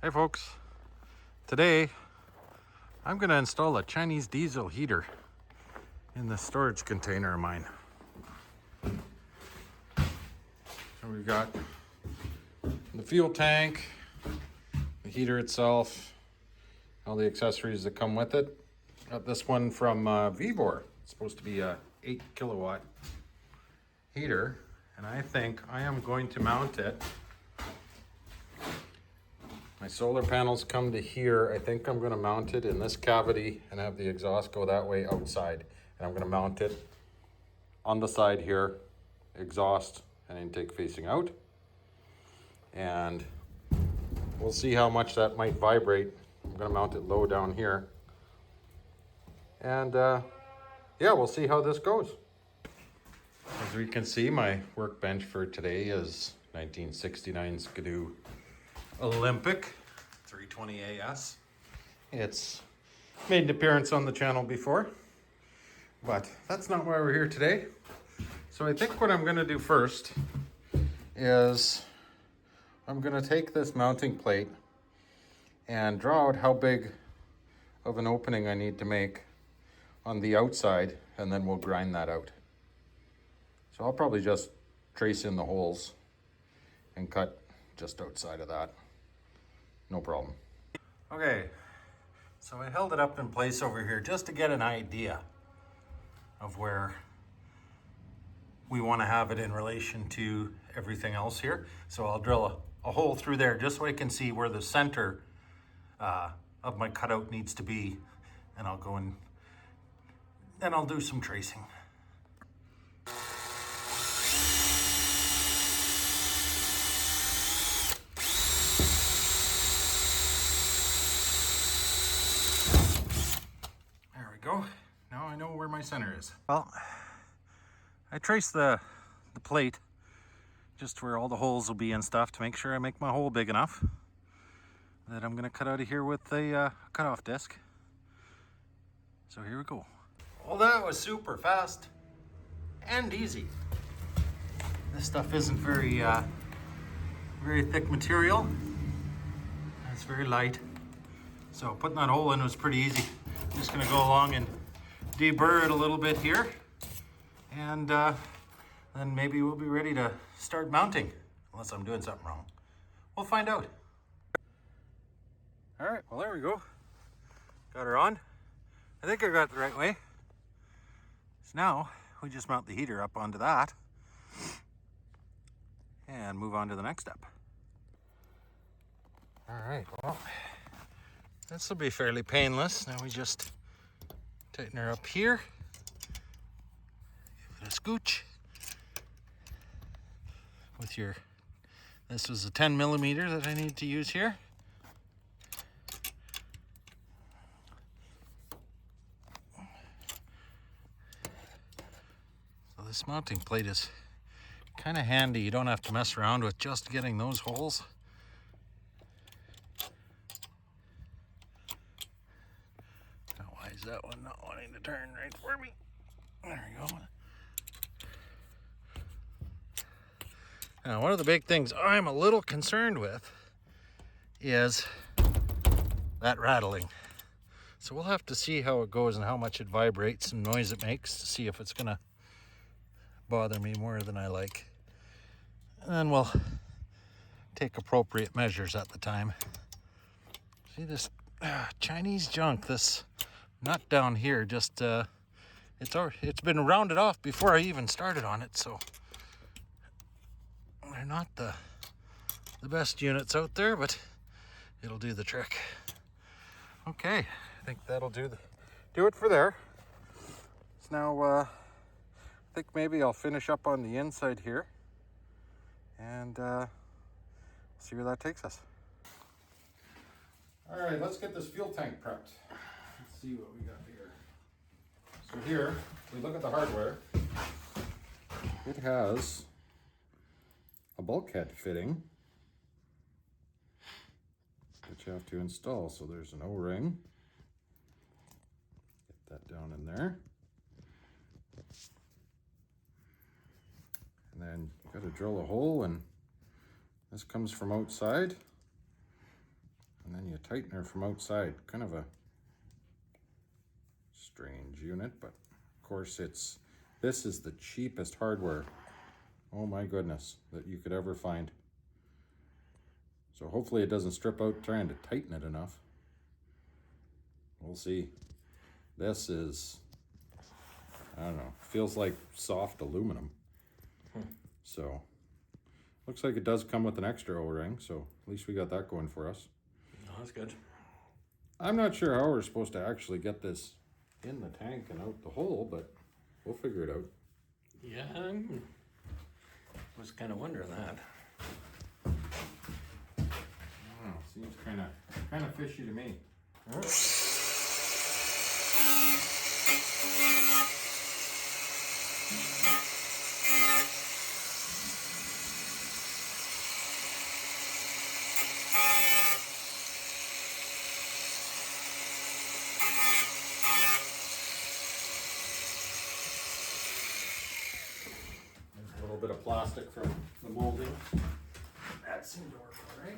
Hey folks, today I'm going to install a Chinese diesel heater in the storage container of mine. So we've got the fuel tank, the heater itself, all the accessories that come with it. Got this one from Vivor. It's supposed to be a 8 kilowatt heater, and I think I am going to mount it. My solar panels come to here. I think I'm going to mount it in this cavity and have the exhaust go that way outside. And I'm going to mount it on the side here, exhaust and intake facing out. And we'll see how much that might vibrate. I'm going to mount it low down here. And yeah, we'll see how this goes. As we can see, my workbench for today is 1969 Skidoo Olympic 320 AS. It's made an appearance on the channel before, but that's not why we're here today. So I think what I'm going to do first is I'm going to take this mounting plate and draw out how big of an opening I need to make on the outside, and then we'll grind that out. So I'll probably just trace in the holes and cut just outside of that. No problem. Okay, so I held it up in place over here just to get an idea of where we want to have it in relation to everything else here. So I'll drill a hole through there just so I can see where the center of my cutout needs to be, and I'll go in and I'll do some tracing. There we go. Now I know where my center is. Well, I traced the plate just where all the holes will be and stuff to make sure I make my hole big enough that I'm gonna cut out of here with a cutoff disc. So here we go. Well, that was super fast and easy. This stuff isn't very thick material. It's very light. So putting that hole in was pretty easy. I'm just gonna go along and deburr it a little bit here, and then maybe we'll be ready to start mounting, unless I'm doing something wrong. We'll find out. All right, well, there we go. Got her on. I think I got it the right way. So now we just mount the heater up onto that and move on to the next step. All right, well, this will be fairly painless. Now we just tighten her up here. Give it a scooch. With your, this was a 10 millimeter that I need to use here. So this mounting plate is kind of handy. You don't have to mess around with just getting those holes. Now, why is that one not wanting to turn right for me? There we go. Now, one of the big things I'm a little concerned with is that rattling. So we'll have to see how it goes and how much it vibrates and noise it makes to see if it's gonna bother me more than I like. And then we'll take appropriate measures at the time. See this Chinese junk, this nut down here, just it's been rounded off before I even started on it, so they're not the best units out there, but it'll do the trick. Okay, I think that'll do it for there. So now I think maybe I'll finish up on the inside here and see where that takes us. All right, let's get this fuel tank prepped. Let's see what we got here. So here, if we look at the hardware, it has a bulkhead fitting that you have to install. So there's an O-ring. Get that down in there. And then you got to drill a hole, and this comes from outside. a tightener from outside. Kind of a strange unit, but of course this is the cheapest hardware, oh my goodness, that you could ever find. So hopefully it doesn't strip out trying to tighten it enough. We'll see. This is, I don't know, feels like soft aluminum. So looks like it does come with an extra O-ring, so at least we got that going for us. Oh, that's good. I'm not sure how we're supposed to actually get this in the tank and out the hole, but we'll figure it out. Yeah, I was kind of wondering that. Oh, seems kind of fishy to me. A little bit of plastic from the molding. That seemed to work all right.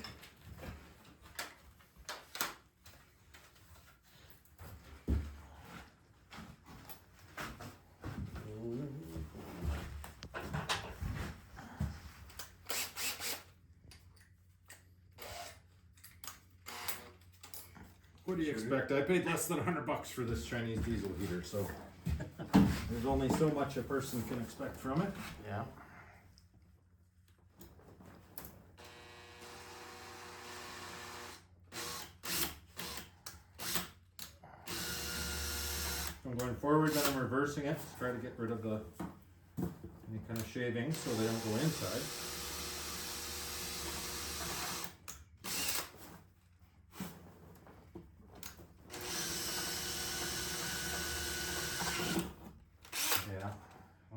What do you expect? I paid less than $100 for this Chinese diesel heater, so there's only so much a person can expect from it. Yeah. I'm going forward, then I'm reversing it to try to get rid of any kind of shavings so they don't go inside. Yeah.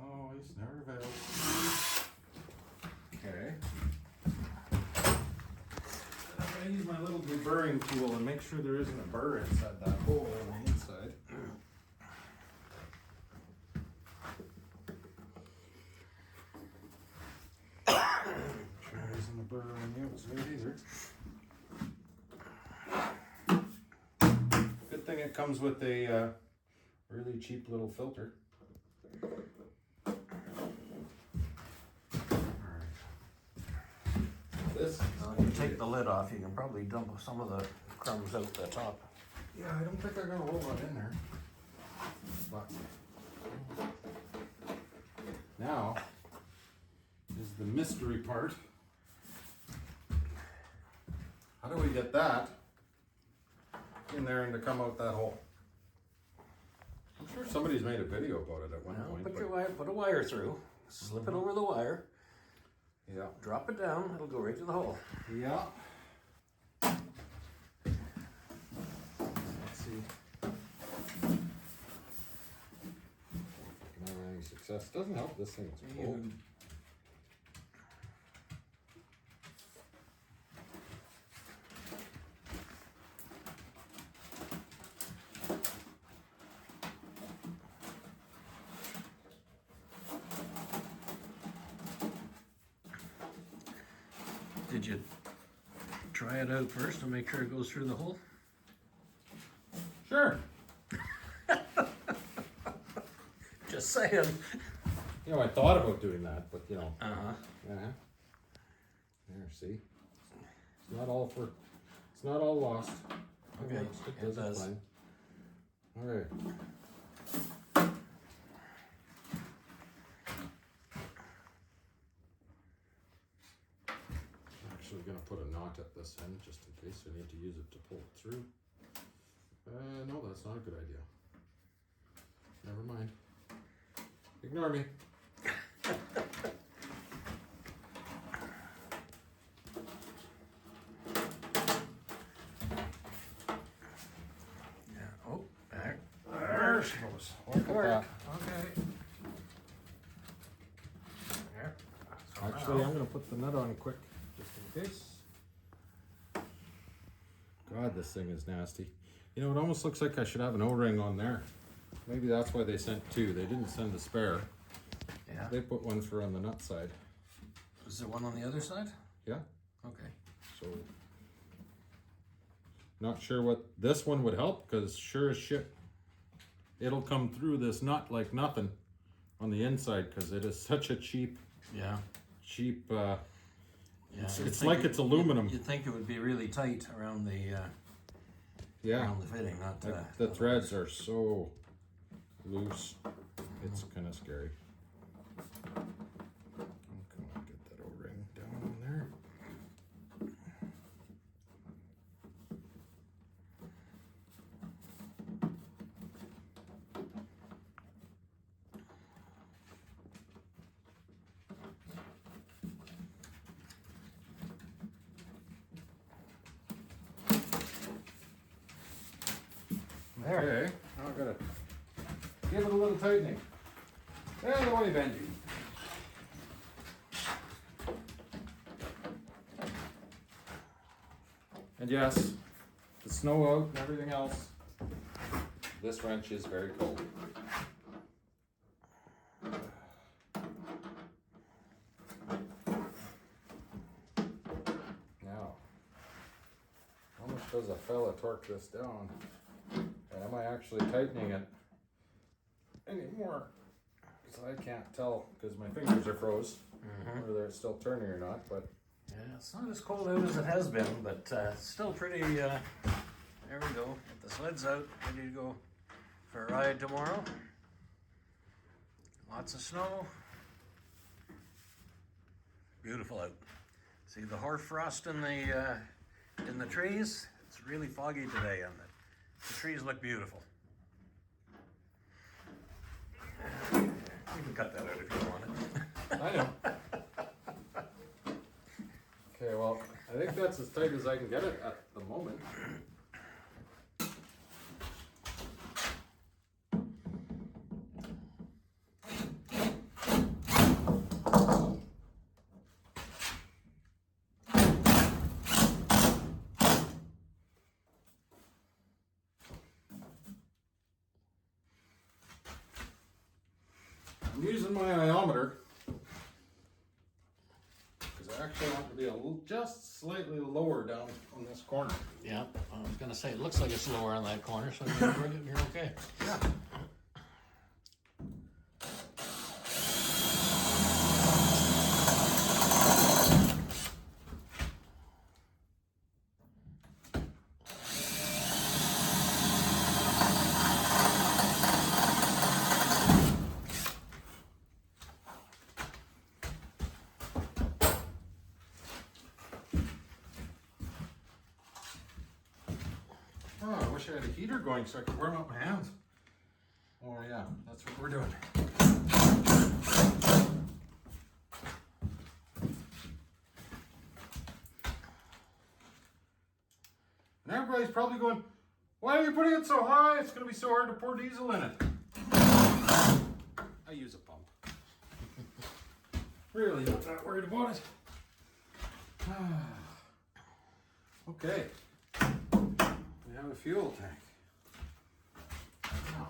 Always, never fails. Okay. I'm going to use my little deburring tool and make sure there isn't a burr inside that hole on the inside. There isn't a burr on the outside either. Good thing it comes with a really cheap little filter. This. You take the lid off, you can probably dump some of the crumbs out the top. Yeah, I don't think I got a whole lot in there. But now is the mystery part. How do we get that in there and to come out that hole? I'm sure somebody's made a video about it at one point. Put a wire through, slip it over the wire, Yeah. drop it down, it'll go right to the hole. Yeah. Let's see. Can I have any success? Doesn't help this thing is full. Did you try it out first to make sure it goes through the hole? Sure. Just saying. You know, I thought about doing that, but you know. Uh-huh. Yeah. There, see? It's not all lost. Okay, it does. Fine. All right. Actually gonna put a knot at this end just in case I need to use it to pull it through. No, that's not a good idea. Never mind. Ignore me. Yeah. Oh, back. There she goes. Look at that. Okay. There. So Actually, now- I'm going to put the nut on quick, just in case. God, this thing is nasty. You know, it almost looks like I should have an O-ring on there. Maybe that's why they sent two. They didn't send a spare. Yeah. They put one for on the nut side. Is there one on the other side? Yeah. Okay. So Not sure what this one would help, because sure as shit, it'll come through this nut like nothing on the inside, because it is such a cheap, Yeah. it's like it's aluminum. You'd think it would be really tight around the around the fitting, not The threads are so loose. It's kind of scary. I'm gonna get that O-ring down on there. There. Okay, now I've got to give it a little tightening. And away, Benji. And yes, the snow out and everything else, this wrench is very cold. Now, how much does a fella torque this down? And am I actually tightening it anymore? Because I can't tell, because my fingers are froze, whether they're still turning or not, but Yeah, it's not as cold out as it has been, but still pretty, there we go. Get the sleds out, ready to go for a ride tomorrow. Lots of snow. Beautiful out. See the hoarfrost in the trees? It's really foggy today, and the trees look beautiful. You can cut that out if you want it. I know. Okay, well, I think that's as tight as I can get it at the moment. I'm using my iometer because I actually want to be just slightly lower down on this corner. Yeah, I was gonna say, it looks like it's lower on that corner, so you're okay. Yeah. Oh, I wish I had a heater going so I could warm up my hands. Oh yeah, that's what we're doing. And everybody's probably going, why are you putting it so high? It's going to be so hard to pour diesel in it. I use a pump. Really not that worried about it. Okay. We have a fuel tank. Now,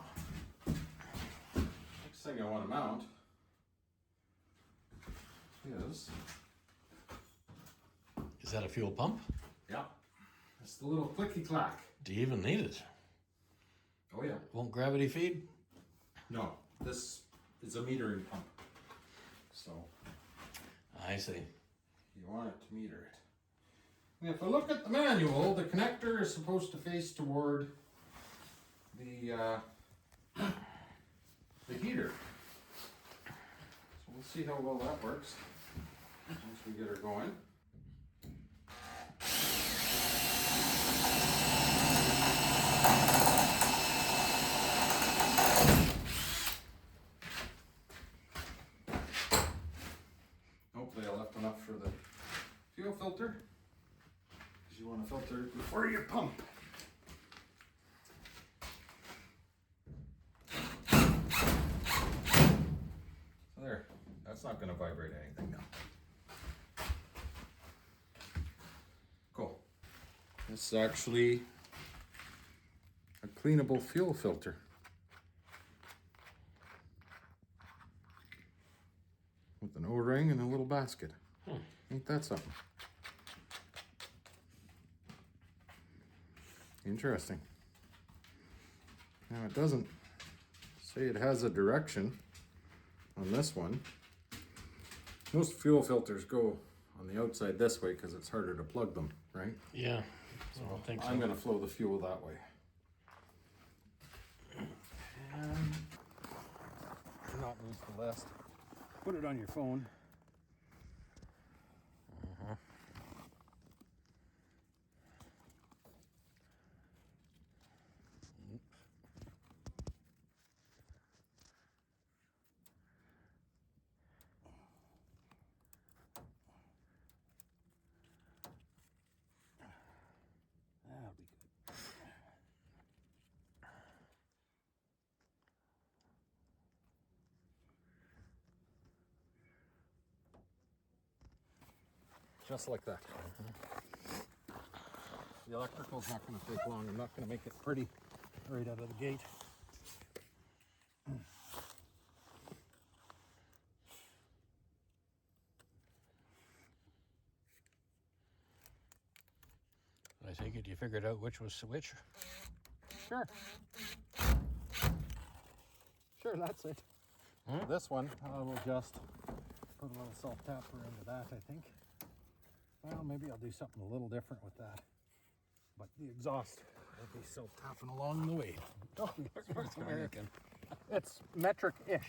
next thing I want to mount Is that a fuel pump? yeah, it's the little clicky clack. Do you even need it? Oh yeah. Won't gravity feed? No, this is a metering pump. So I see. you want it to meter it. And if I look at the manual, the connector is supposed to face toward the heater. So we'll see how well that works once we get her going. Hopefully I left enough for the fuel filter, because you want to filter it before you pump. So there, that's not going to vibrate anything now. Cool. This is actually a cleanable fuel filter. With an O-ring and a little basket. Ain't that something? Interesting. Now it doesn't say it has a direction on this one. Most fuel filters go on the outside this way because it's harder to plug them, right? Yeah, so I think so. I'm going to flow the fuel that way. And not move the list. Put it on your phone. That'll be good. Just like that. The electrical's not going to take long. I'm not going to make it pretty Right out of the gate. I take it you figured out which was which? Sure. Sure, that's it. This one, I will just put a little self-tapper into that, I think. Well, maybe I'll do something a little different with that. But the exhaust will be self-tapping along the way. Oh, North American. It's metric-ish.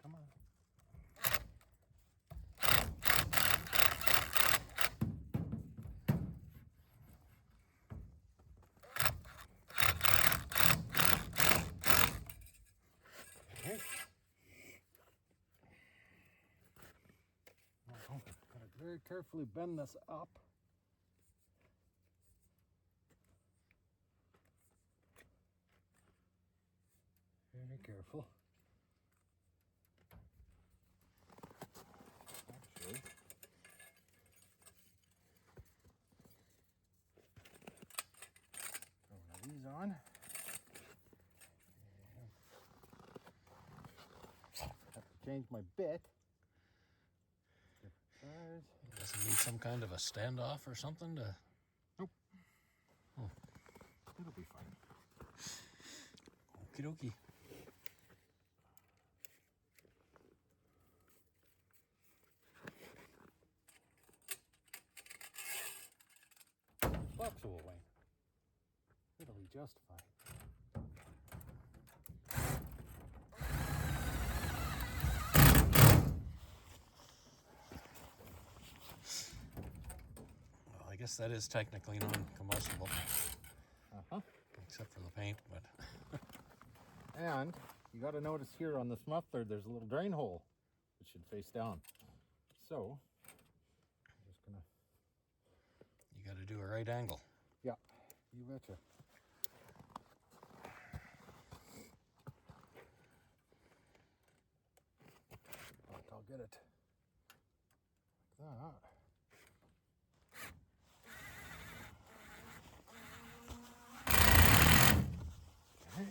Come on. Okay. Now, gotta very carefully bend this up. Very careful. Actually, throw one of these on. Have to change my bit. Different size. Does it need some kind of a standoff or something to? Nope. Oh. It'll be fine. Okie dokie. Box will away. It'll be just fine. Well, I guess that is technically non-combustible, Uh-huh. except for the paint, but And you got to notice here on this muffler, there's a little drain hole. It should face down. So, I'm just gonna. you got to do a right angle. Yeah, you betcha. I'll get it like that. Okay.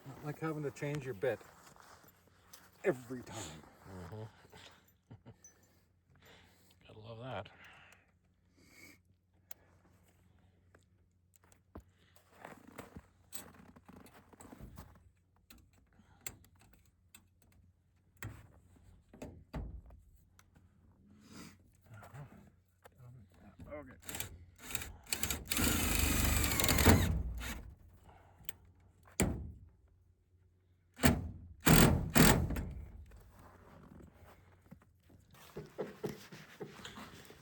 Not like having to change your bit every time. Gotta love that. Okay.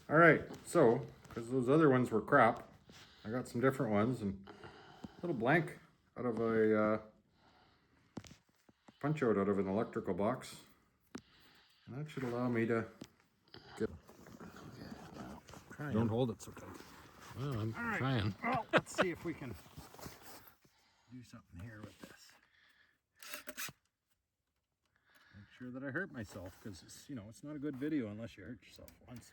All right, so because those other ones were crap, I got some different ones and a little blank out of a punch out of an electrical box. And that should allow me to get... Don't hold it so tight. Well, I'm trying. Well, let's see if we can do something here with this. Make sure that I hurt myself, because it's, you know, it's not a good video unless you hurt yourself once.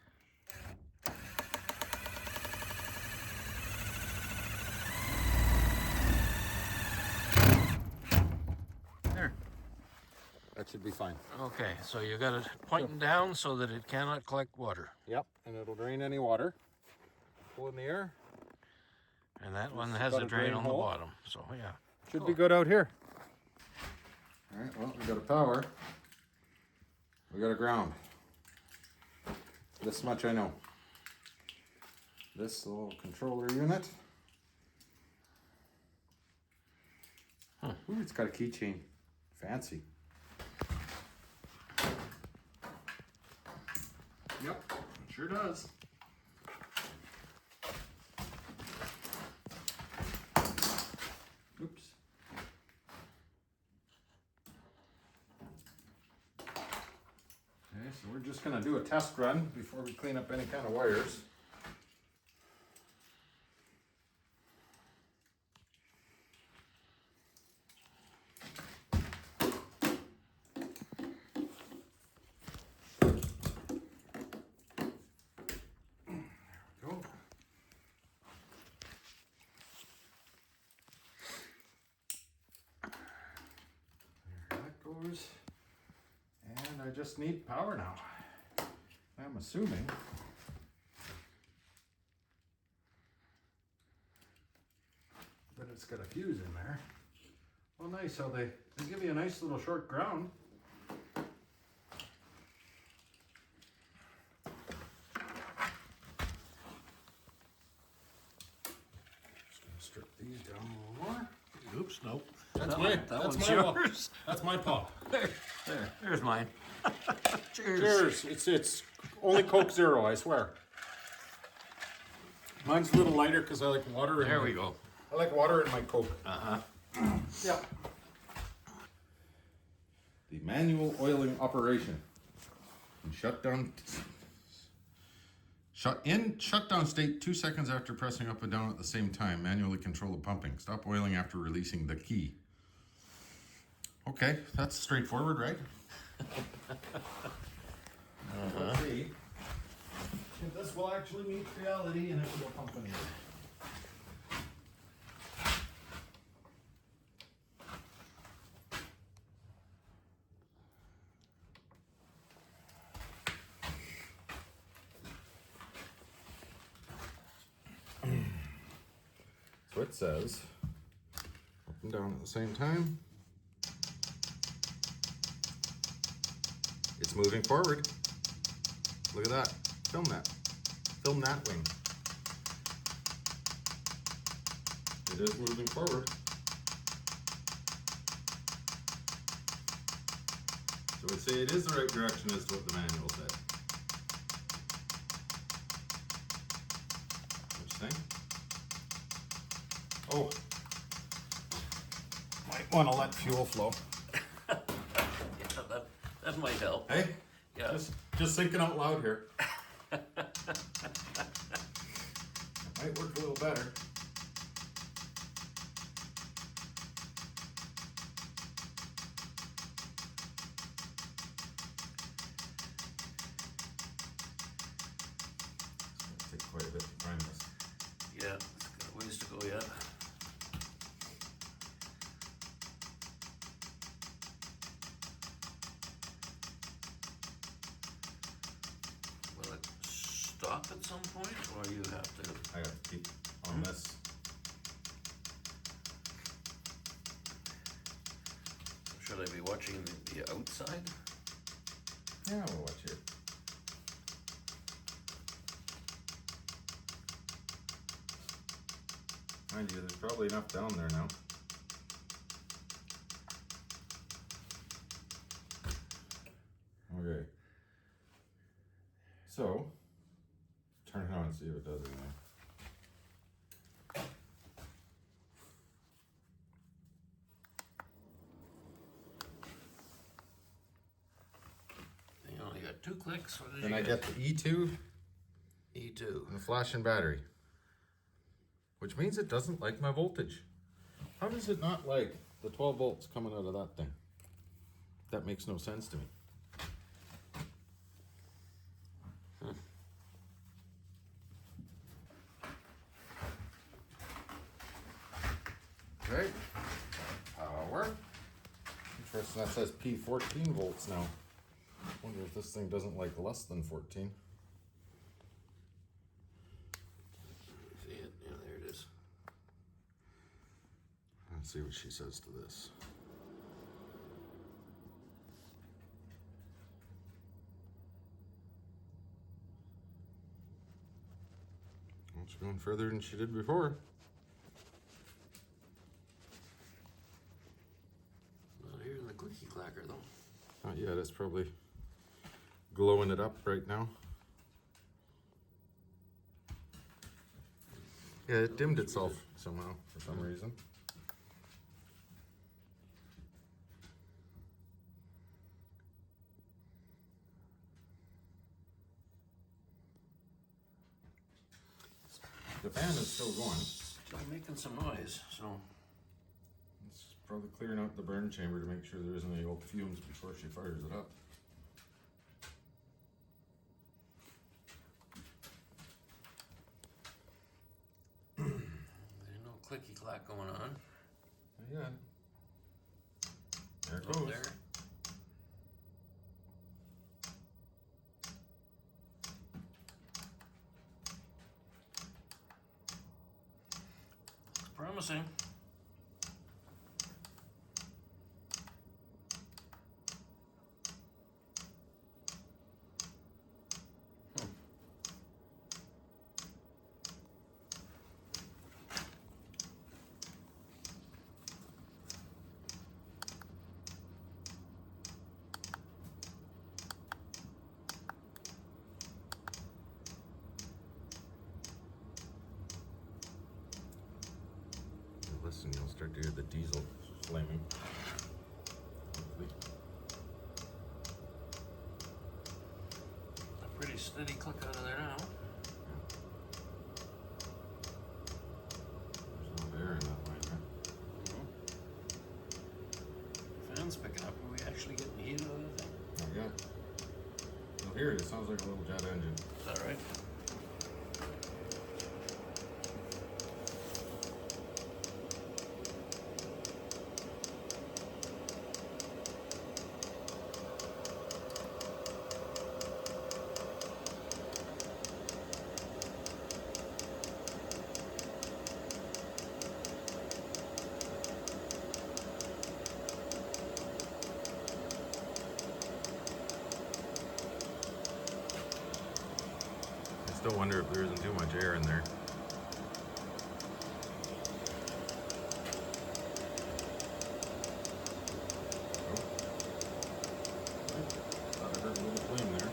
There. That should be fine. Okay, so you got it pointing down so that it cannot collect water. Yep, and it'll drain any water. Pull in the air. And that one has a drain on the bottom, so yeah. Should be good out here. All right, well, we got a power. We got a ground. This much I know. This little controller unit. Huh. Ooh, it's got a keychain. Fancy. Yep, sure does. Oops. Okay, so we're just gonna do a test run before we clean up any kind of wires. And I just need power now. I'm assuming that it's got a fuse in there. Well, nice how they give you a nice little short ground. Just gonna strip these down a little more. Oops, nope. That's yours. That's my paw. There's mine. Cheers. It's only Coke Zero, I swear. Mine's a little lighter because I like water. There we go. I like water in my Coke. Yeah. The manual oiling operation. And shutdown state 2 seconds after pressing up and down at the same time. Manually control the pumping. Stop oiling after releasing the key. Okay, that's straightforward, right? Let's see if this will actually meet reality and it will pump in here. So it says up and down at the same time. It's moving forward. Look at that. Film that. Film that wing. It is moving forward. So I'd say it is the right direction as to what the manual said. What you think? Oh. Might want to let fuel flow. That might help. Hey? Yeah. Just thinking out loud here. It might work a little better. It's going to take quite a bit to prime this. Yeah, it's got a ways to go yet. Will it stop at some point, or you have to? I have to keep on this. Should I be watching the outside? Yeah, we'll watch it. Mind you, there's probably enough down there now. Okay. So, turn it on and see if it does anything. 2 clicks. What did Then you I get the E2 E2. and the flashing battery. Which means it doesn't like my voltage. How does it not like the 12 volts coming out of that thing? That makes no sense to me. Okay, power. Interesting, that says P 14 volts now. Wonder if this thing doesn't like less than 14. See it? Yeah, there it is. Let's see what she says to this. Well, she's going further than she did before. Not hearing the clicky clacker though. Not yet, it's probably glowing it up right now. Yeah, it dimmed itself somehow for some reason. The fan is still going. Still making some noise, so. It's probably clearing out the burn chamber to make sure there isn't any old fumes before she fires it up. There's no clicky clack going on. Yeah. There it Oh, goes. there. Looks promising. Listen, you'll start to hear the diesel flaming. Hopefully. A pretty steady click out of there now. There's a lot of air in that line, right? Fan's picking up. Are we actually getting heat out of the thing? Not yet. You'll hear it. It sounds like a little jet engine. Is that right? I still wonder if there isn't too much air in there. Thought I heard a little flame there.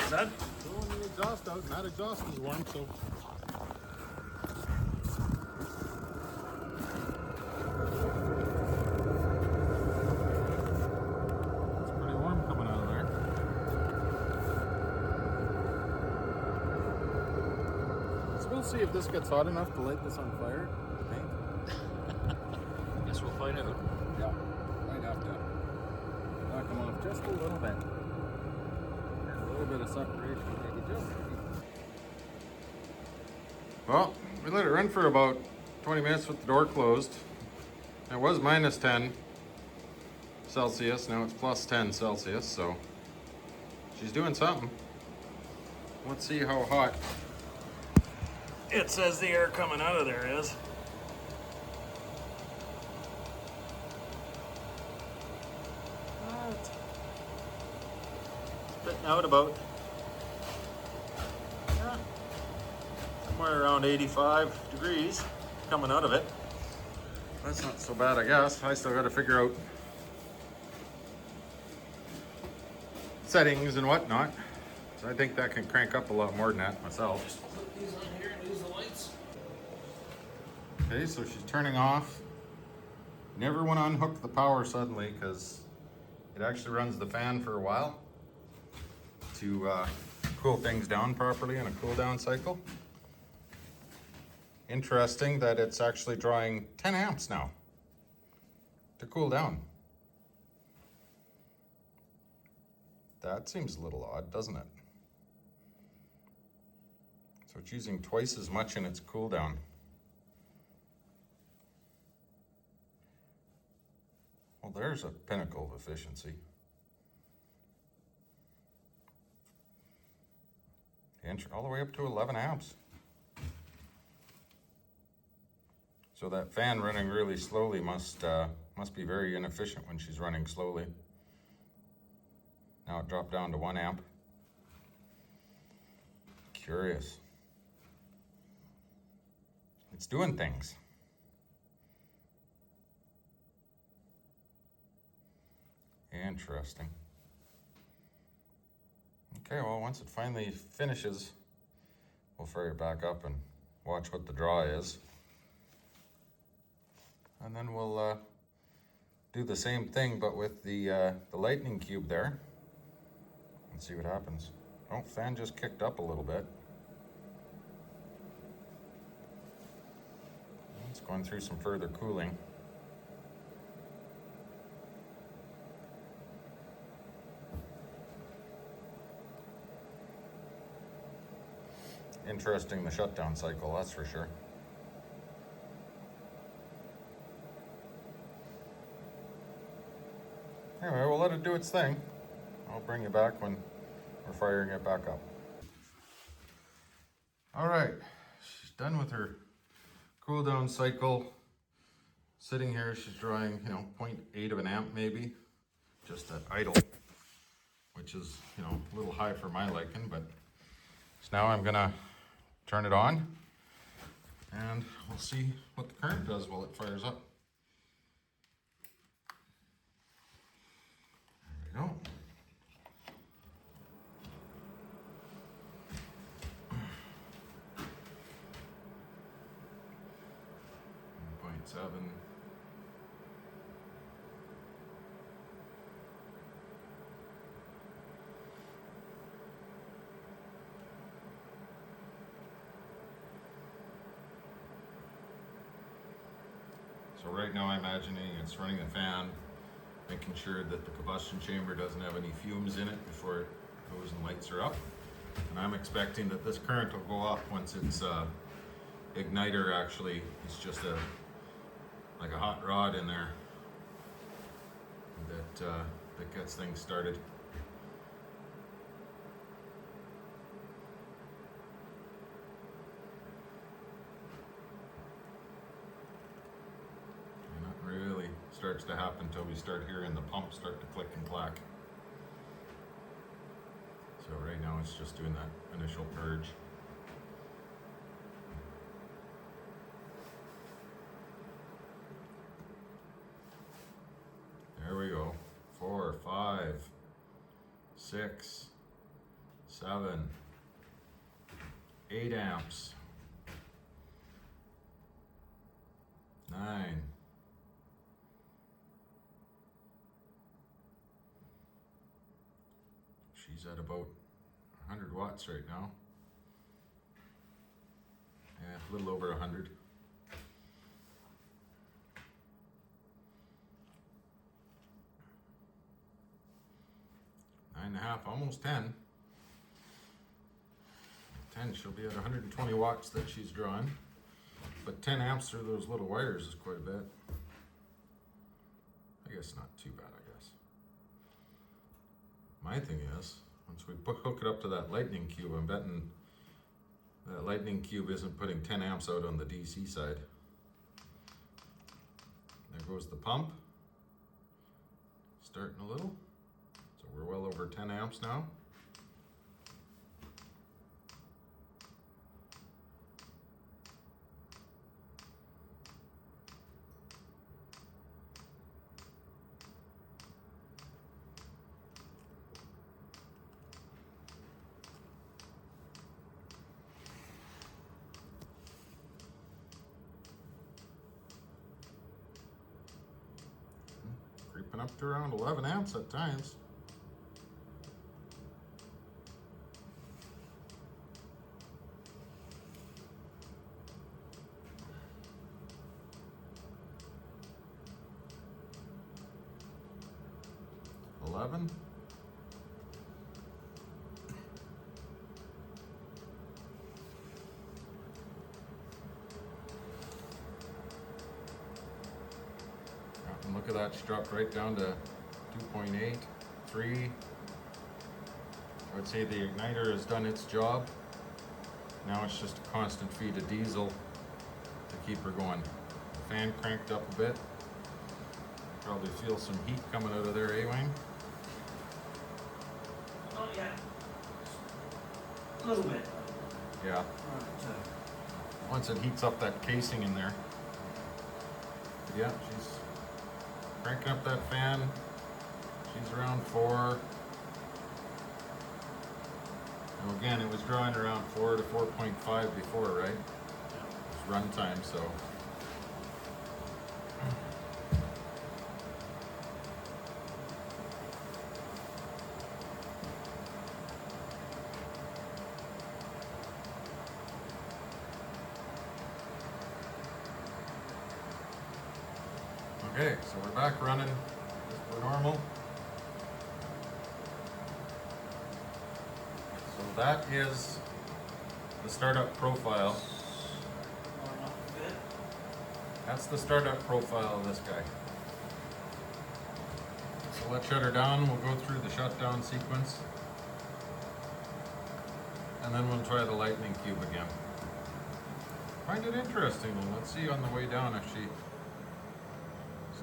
Is that? Blowing the exhaust out, and that exhaust is warm, so. It's pretty warm coming out of there. So we'll see if this gets hot enough to light this on fire. Guess we'll find out. Yeah, might have to knock them off just a little bit. A little bit of separation, maybe just. Well, we let it run for about 20 minutes with the door closed. It was minus 10 Celsius, now it's plus 10 Celsius, so she's doing something. Let's see how hot. It says the air coming out of there is. out about somewhere around 85 degrees coming out of it. That's not so bad, I guess. I still got to figure out settings and whatnot. So I think that can crank up a lot more than that myself. Just put these on here and use the lights. Okay, so she's turning off. Never want to unhook the power suddenly because it actually runs the fan for a while to cool things down properly in a cool down cycle. Interesting that it's actually drawing 10 amps now to cool down. That seems a little odd, doesn't it? So it's using twice as much in its cool down. Well, there's a pinnacle of efficiency. All the way up to 11 amps. So that fan running really slowly must be very inefficient when she's running slowly. Now it dropped down to 1 amp. Curious. It's doing things. Interesting. Okay, well, once it finally finishes, we'll fire it back up and watch what the draw is. And then we'll do the same thing, but with the lightning cube there, and see what happens. Oh, fan just kicked up a little bit. It's going through some further cooling. Interesting, the shutdown cycle, that's for sure. Anyway, we'll let it do its thing. I'll bring you back when we're firing it back up. All right, she's done with her cool down cycle. Sitting here, she's drawing, 0.8 of an amp maybe, just at idle, which is, a little high for my liking, but so now I'm gonna turn it on and we'll see what the current does while it fires up. There we go. Seven. So right now I'm imagining it's running the fan, making sure that the combustion chamber doesn't have any fumes in it before it goes and lights her up. And I'm expecting that this current will go up once its igniter actually is just like a hot rod in there that gets things started. And that really starts to happen until we start hearing the pump start to click and clack. So right now it's just doing that initial purge. There we go. 4, 5, 6, 7, 8 amps. 9. She's at about 100 watts right now. Yeah, a little over 100. 9.5, almost 10. 10, she'll be at 120 watts that she's drawing. But 10 amps through those little wires is quite a bit. I guess not too bad, I guess. My thing is, once we hook it up to that lightning cube, I'm betting that lightning cube isn't putting 10 amps out on the DC side. There goes the pump. Starting a little. So we're well over 10 amps now. dropping up to around 11 amps at times. $11. And look at that, she dropped right down to 2.8, 3. I would say the igniter has done its job. Now it's just a constant feed of diesel to keep her going. Fan cranked up a bit. Probably feel some heat coming out of there, eh, Wayne? Oh yeah. A little bit. Yeah. Once it heats up that casing in there. But yeah, she's cranking up that fan. She's around 4. Now again, it was drawing around 4 to 4.5 before, right? It's run time, so. Okay, so we're back running as per normal. So that is the startup profile. That's the startup profile of this guy. So let's shut her down. We'll go through the shutdown sequence. And then we'll try the lightning cube again. Find it interesting though. Let's see on the way down if she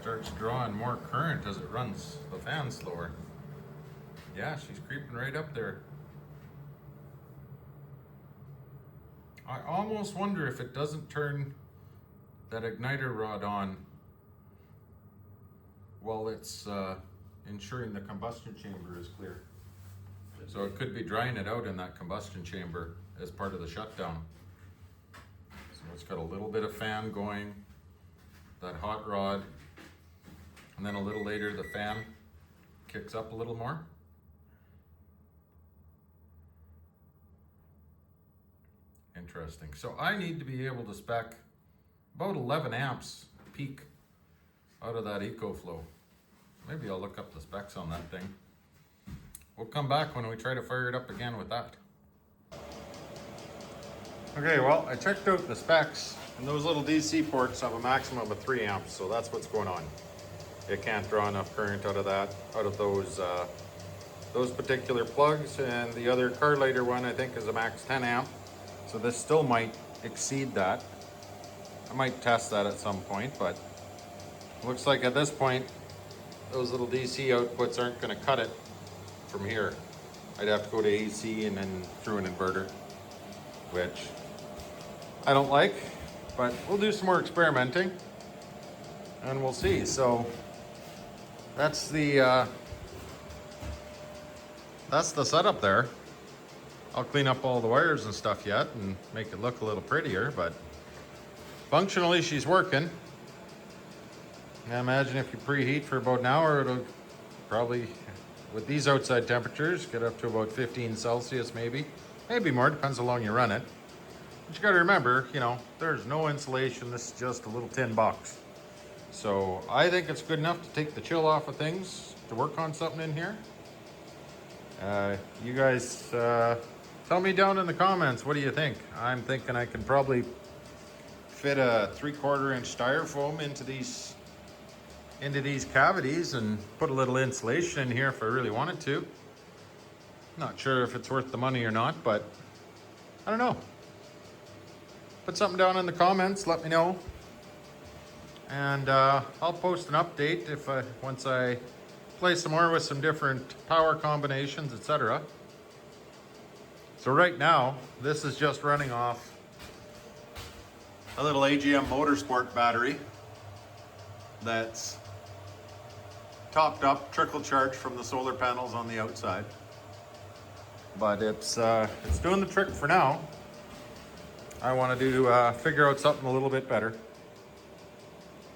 starts drawing more current as it runs the fan slower. Yeah, she's creeping right up there. I almost wonder if it doesn't turn that igniter rod on while it's ensuring the combustion chamber is clear. So it could be drying it out in that combustion chamber as part of the shutdown. So it's got a little bit of fan going, that hot rod, and then a little later the fan kicks up a little more. Interesting. So I need to be able to spec about 11 amps peak out of that EcoFlow. Maybe I'll look up the specs on that thing. We'll come back when we try to fire it up again with that. Okay, well, I checked out the specs, and those little DC ports have a maximum of 3 amps, so that's what's going on. It can't draw enough current out of that, out of those particular plugs, and the other car lighter one I think is a max 10 amp. So this still might exceed that. I might test that at some point, but looks like at this point, those little DC outputs aren't gonna cut it from here. I'd have to go to AC and then through an inverter, which I don't like, but we'll do some more experimenting and we'll see. So that's the setup there. I'll clean up all the wires and stuff yet and make it look a little prettier, but functionally she's working. I imagine if you preheat for about an hour, it'll probably, with these outside temperatures, get up to about 15 Celsius maybe more, depends how long you run it. But you gotta remember, you know, there's no insulation, this is just a little tin box. So I think it's good enough to take the chill off of things, to work on something in here. You guys tell me down in the comments, what do you think? I'm thinking I can probably fit a 3/4 inch styrofoam into these cavities and put a little insulation in here if I really wanted to. Not sure if it's worth the money or not, but I don't know. Put something down in the comments, let me know. And I'll post an update if once I play some more with some different power combinations, etc. So right now, this is just running off a little AGM Motorsport battery that's topped up, trickle charged from the solar panels on the outside. But it's doing the trick for now. I want to do figure out something a little bit better.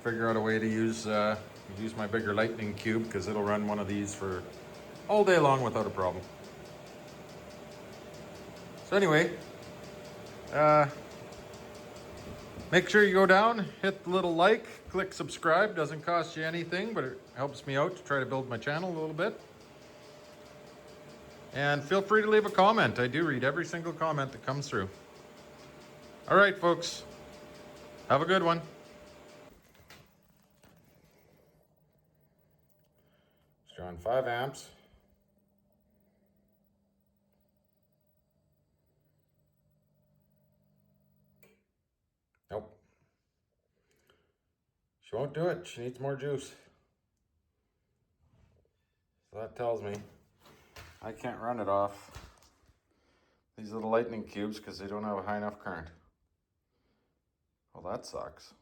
Figure out a way to use Use my bigger lightning cube because it'll run one of these for all day long without a problem. So anyway, make sure you go down, hit the little like, click subscribe. Doesn't cost you anything, but it helps me out to try to build my channel a little bit. And feel free to leave a comment. I do read every single comment that comes through. All right, folks. Have a good one. It's drawing 5 amps. Nope. She won't do it. She needs more juice. So that tells me I can't run it off these little lightning cubes because they don't have a high enough current. Well, that sucks.